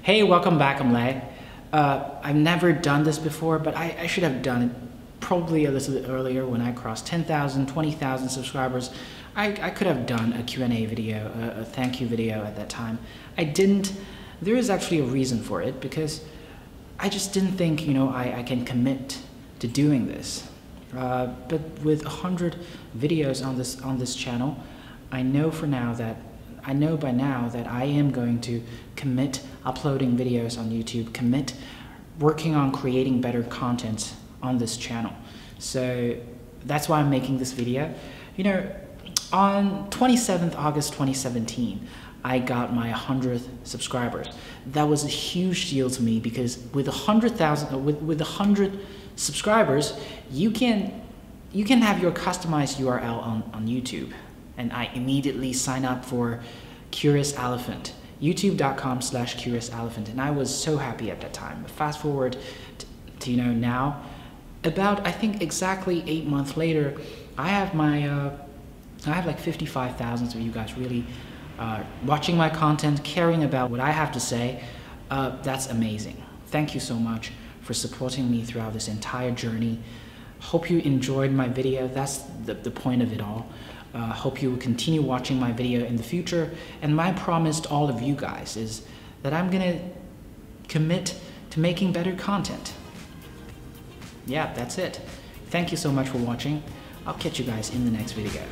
Hey, welcome back, I'm Lei. I've never done this before, but I should have done it probably a little bit earlier when I crossed 10,000, 20,000 subscribers. I could have done a Q&A video, a thank you video at that time. I didn't. There is actually a reason for it, because I just didn't think, I can commit to doing this. But with 100 videos on this channel, I know by now that I am going to commit uploading videos on YouTube, commit working on creating better content on this channel. So that's why I'm making this video. On 27th August 2017, I got my 100th subscribers. That was a huge deal to me, because with 100 subscribers, you can have your customized URL on YouTube. And I immediately signed up for Curious Elephant, youtube.com/CuriousElephant, and I was so happy at that time. But fast forward to now, about I think exactly 8 months later, I have like 55,000 of you guys really watching my content, caring about what I have to say. That's amazing. Thank you so much for supporting me throughout this entire journey. Hope you enjoyed my video. That's the point of it all. Hope you will continue watching my video in the future. And my promise to all of you guys is that I'm gonna commit to making better content. Yeah, that's it. Thank you so much for watching. I'll catch you guys in the next video.